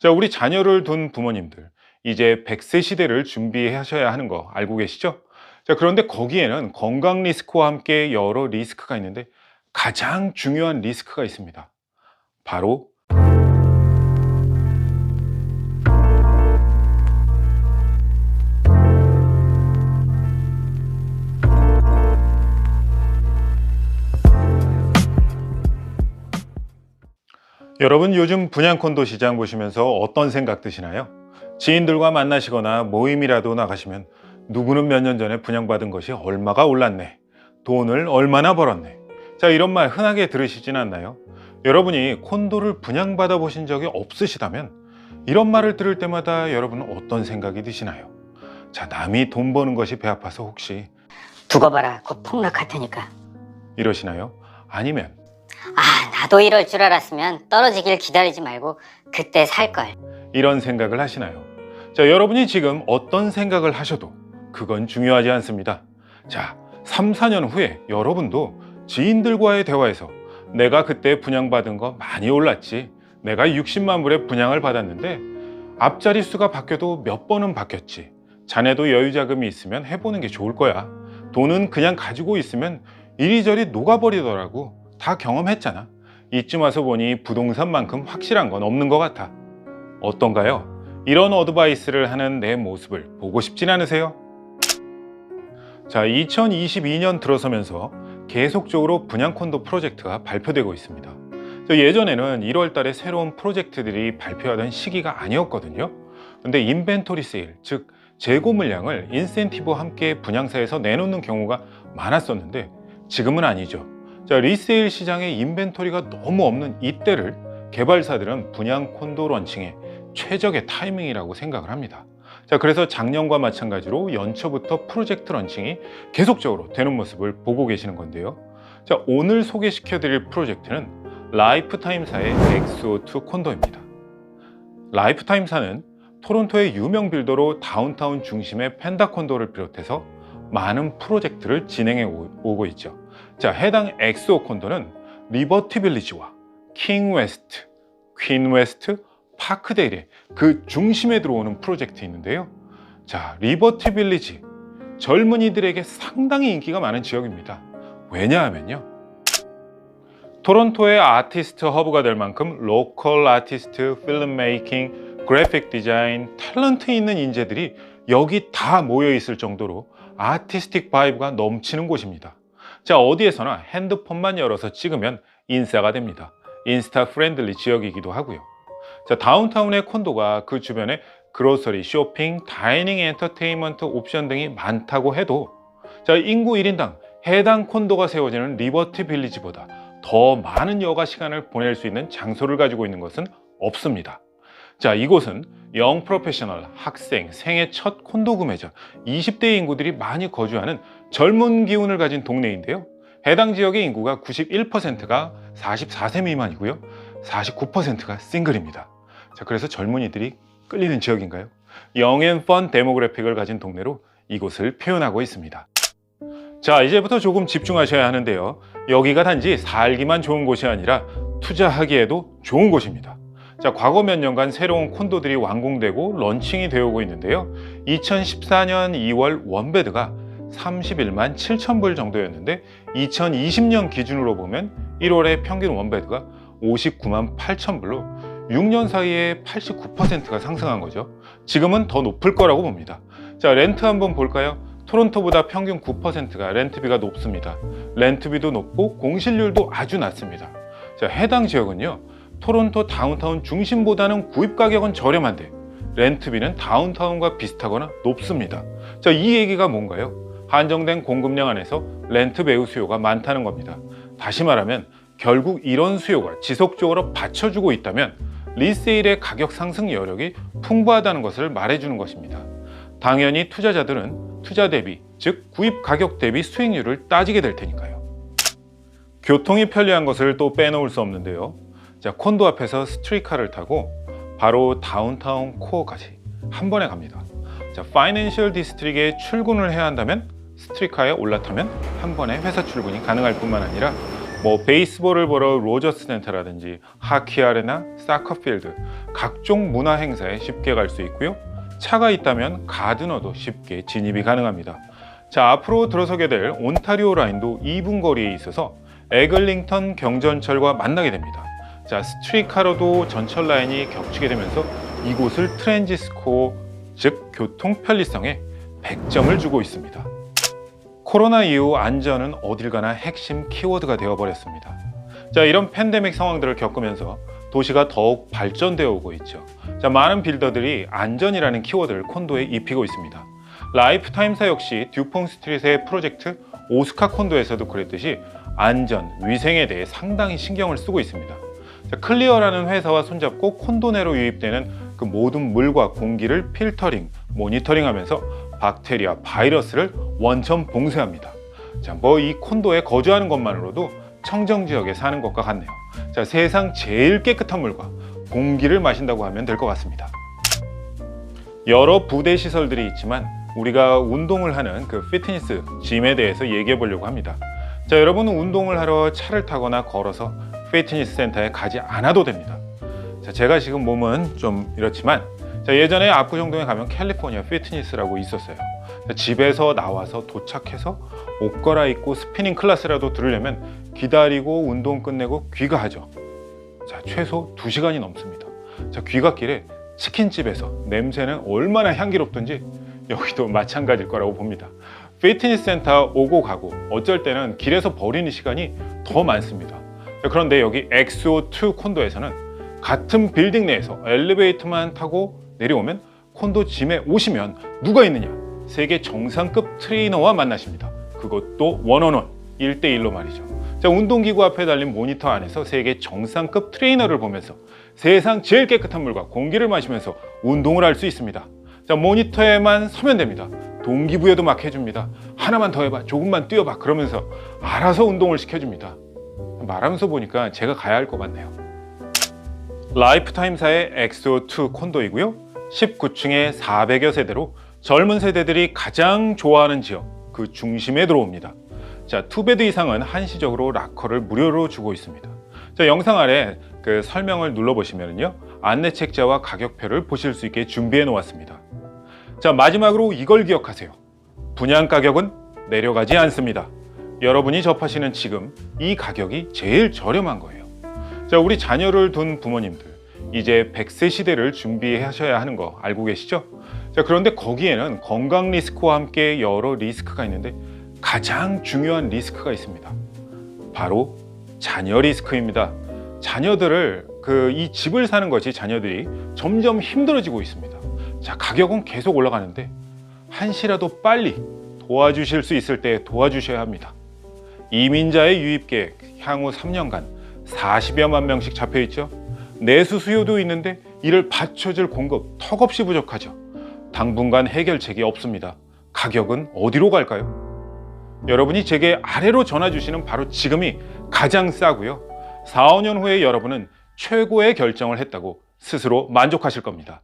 자, 우리 자녀를 둔 부모님들, 이제 100세 시대를 준비하셔야 하는 거 알고 계시죠? 자, 그런데 거기에는 건강 리스크와 함께 여러 리스크가 있는데 가장 중요한 리스크가 있습니다. 바로 여러분, 요즘 분양 콘도 시장 보시면서 어떤 생각 드시나요? 지인들과 만나시거나 모임이라도 나가시면 누구는 몇 년 전에 분양받은 것이 얼마가 올랐네, 돈을 얼마나 벌었네, 자, 이런 말 흔하게 들으시진 않나요? 여러분이 콘도를 분양받아 보신 적이 없으시다면 이런 말을 들을 때마다 여러분은 어떤 생각이 드시나요? 자, 남이 돈 버는 것이 배 아파서 혹시 두고 봐라, 곧 폭락할 테니까. 이러시나요? 아니면 나도 이럴 줄 알았으면 떨어지길 기다리지 말고 그때 살걸. 이런 생각을 하시나요? 자, 여러분이 지금 어떤 생각을 하셔도 그건 중요하지 않습니다. 자, 3, 4년 후에 여러분도 지인들과의 대화에서 내가 그때 분양받은 거 많이 올랐지, 내가 60만 불에 분양을 받았는데 앞자리 수가 바뀌어도 몇 번은 바뀌었지, 자네도 여유자금이 있으면 해보는 게 좋을 거야, 돈은 그냥 가지고 있으면 이리저리 녹아버리더라고, 다 경험했잖아, 이쯤 와서 보니 부동산만큼 확실한 건 없는 것 같아. 어떤가요? 이런 어드바이스를 하는 내 모습을 보고 싶진 않으세요? 자, 2022년 들어서면서 계속적으로 분양 콘도 프로젝트가 발표되고 있습니다. 예전에는 1월 달에 새로운 프로젝트들이 발표하던 시기가 아니었거든요. 근데 인벤토리 세일, 즉 재고 물량을 인센티브와 함께 분양사에서 내놓는 경우가 많았었는데 지금은 아니죠. 자, 리세일 시장에 인벤토리가 너무 없는 이때를 개발사들은 분양 콘도 런칭의 최적의 타이밍이라고 생각을 합니다. 자, 그래서 작년과 마찬가지로 연초부터 프로젝트 런칭이 계속적으로 되는 모습을 보고 계시는 건데요. 자, 오늘 소개시켜 드릴 프로젝트는 라이프타임사의 엑소2 콘도입니다. 라이프타임사는 토론토의 유명 빌더로 다운타운 중심의 펜다 콘도를 비롯해서 많은 프로젝트를 진행해 오고 있죠. 자, 해당 엑소 콘도는 리버티 빌리지와 킹 웨스트, 퀸 웨스트, 파크데일의 그 중심에 들어오는 프로젝트 있는데요. 자, 리버티 빌리지, 젊은이들에게 상당히 인기가 많은 지역입니다. 왜냐하면요, 토론토의 아티스트 허브가 될 만큼 로컬 아티스트, 필름 메이킹, 그래픽 디자인, 탤런트 있는 인재들이 여기 다 모여 있을 정도로 아티스틱 바이브가 넘치는 곳입니다. 자, 어디에서나 핸드폰만 열어서 찍으면 인싸가 됩니다. 인스타 프렌들리 지역이기도 하고요. 자, 다운타운의 콘도가 그 주변에 그로서리, 쇼핑, 다이닝, 엔터테인먼트 옵션 등이 많다고 해도 자, 인구 1인당 해당 콘도가 세워지는 리버티 빌리지보다 더 많은 여가 시간을 보낼 수 있는 장소를 가지고 있는 것은 없습니다. 자, 이곳은 영 프로페셔널, 학생, 생애 첫 콘도 구매자, 20대 인구들이 많이 거주하는 젊은 기운을 가진 동네인데요. 해당 지역의 인구가 91%가 44세 미만이고요. 49%가 싱글입니다. 자, 그래서 젊은이들이 끌리는 지역인가요? 영앤펀 데모그래픽을 가진 동네로 이곳을 표현하고 있습니다. 자, 이제부터 조금 집중하셔야 하는데요. 여기가 단지 살기만 좋은 곳이 아니라 투자하기에도 좋은 곳입니다. 자, 과거 몇 년간 새로운 콘도들이 완공되고 런칭이 되어 오고 있는데요. 2014년 2월 원베드가 31만 7천 불 정도였는데 2020년 기준으로 보면 1월에 평균 원베드가 59만 8천 불로 6년 사이에 89%가 상승한 거죠. 지금은 더 높을 거라고 봅니다. 자, 렌트 한번 볼까요? 토론토보다 평균 9%가 렌트비가 높습니다. 렌트비도 높고 공실률도 아주 낮습니다. 자, 해당 지역은요, 토론토 다운타운 중심보다는 구입 가격은 저렴한데 렌트비는 다운타운과 비슷하거나 높습니다. 자, 이 얘기가 뭔가요? 한정된 공급량 안에서 렌트 매우 수요가 많다는 겁니다. 다시 말하면 결국 이런 수요가 지속적으로 받쳐주고 있다면 리세일의 가격 상승 여력이 풍부하다는 것을 말해주는 것입니다. 당연히 투자자들은 투자 대비, 즉 구입 가격 대비 수익률을 따지게 될 테니까요. 교통이 편리한 것을 또 빼놓을 수 없는데요. 자, 콘도 앞에서 스트리트카를 타고 바로 다운타운 코어까지 한 번에 갑니다. 자, 파이낸셜 디스트릭에 출근을 해야 한다면 스트리트카에 올라타면 한 번에 회사 출근이 가능할 뿐만 아니라 뭐 베이스볼을 보러 로저스 센터라든지 하키 아레나, 사커필드 각종 문화 행사에 쉽게 갈 수 있고요. 차가 있다면 가드너도 쉽게 진입이 가능합니다. 자, 앞으로 들어서게 될 온타리오 라인도 2분 거리에 있어서 에글링턴 경전철과 만나게 됩니다. 자, 스트리트카로도 전철 라인이 겹치게 되면서 이곳을 트랜짓 스코어, 즉 교통 편리성에 100점을 주고 있습니다. 코로나 이후 안전은 어딜 가나 핵심 키워드가 되어버렸습니다. 자, 이런 팬데믹 상황들을 겪으면서 도시가 더욱 발전되어 오고 있죠. 자, 많은 빌더들이 안전이라는 키워드를 콘도에 입히고 있습니다. 라이프타임사 역시 듀퐁 스트릿의 프로젝트 오스카 콘도에서도 그랬듯이 안전, 위생에 대해 상당히 신경을 쓰고 있습니다. 자, 클리어라는 회사와 손잡고 콘도 내로 유입되는 그 모든 물과 공기를 필터링, 모니터링하면서 박테리아, 바이러스를 원천 봉쇄합니다. 자, 뭐 이 콘도에 거주하는 것만으로도 청정 지역에 사는 것과 같네요. 자, 세상 제일 깨끗한 물과 공기를 마신다고 하면 될 것 같습니다. 여러 부대 시설들이 있지만 우리가 운동을 하는 그 피트니스, 짐에 대해서 얘기해 보려고 합니다. 자, 여러분은 운동을 하러 차를 타거나 걸어서 피트니스 센터에 가지 않아도 됩니다. 자, 제가 지금 몸은 좀 이렇지만 자, 예전에 압구정동에 가면 캘리포니아 피트니스라고 있었어요. 자, 집에서 나와서 도착해서 옷 갈아입고 스피닝 클래스라도 들으려면 기다리고 운동 끝내고 귀가하죠. 자, 최소 2시간이 넘습니다. 자, 귀갓길에 치킨집에서 냄새는 얼마나 향기롭든지 여기도 마찬가지일 거라고 봅니다. 피트니스 센터 오고 가고 어쩔 때는 길에서 버리는 시간이 더 많습니다. 자, 그런데 여기 엑소2 콘도에서는 같은 빌딩 내에서 엘리베이터만 타고 내려오면 콘도 짐에 오시면 누가 있느냐? 세계 정상급 트레이너와 만나십니다. 그것도 원원원 1대1로 말이죠. 자, 운동기구 앞에 달린 모니터 안에서 세계 정상급 트레이너를 보면서 세상 제일 깨끗한 물과 공기를 마시면서 운동을 할 수 있습니다. 자, 모니터에만 서면 됩니다. 동기부여도 막 해줍니다. 하나만 더 해봐, 조금만 뛰어봐, 그러면서 알아서 운동을 시켜줍니다. 말하면서 보니까 제가 가야 할 것 같네요. 라이프타임사의 엑소2 콘도이고요. 19층에 400여 세대로 젊은 세대들이 가장 좋아하는 지역, 그 중심에 들어옵니다. 자, 2베드 이상은 한시적으로 락커를 무료로 주고 있습니다. 자, 영상 아래 그 설명을 눌러보시면요, 안내 책자와 가격표를 보실 수 있게 준비해 놓았습니다. 자, 마지막으로 이걸 기억하세요. 분양 가격은 내려가지 않습니다. 여러분이 접하시는 지금 이 가격이 제일 저렴한 거예요. 자, 우리 자녀를 둔 부모님들, 이제 100세 시대를 준비하셔야 하는 거 알고 계시죠? 자, 그런데 거기에는 건강 리스크와 함께 여러 리스크가 있는데 가장 중요한 리스크가 있습니다. 바로 자녀 리스크입니다. 자녀들을 이 집을 사는 것이 자녀들이 점점 힘들어지고 있습니다. 자, 가격은 계속 올라가는데 한시라도 빨리 도와주실 수 있을 때 도와주셔야 합니다. 이민자의 유입 계획 향후 3년간 40여만 명씩 잡혀 있죠. 내수 수요도 있는데 이를 받쳐줄 공급 턱없이 부족하죠. 당분간 해결책이 없습니다. 가격은 어디로 갈까요? 여러분이 제게 아래로 전화 주시는 바로 지금이 가장 싸고요. 4, 5년 후에 여러분은 최고의 결정을 했다고 스스로 만족하실 겁니다.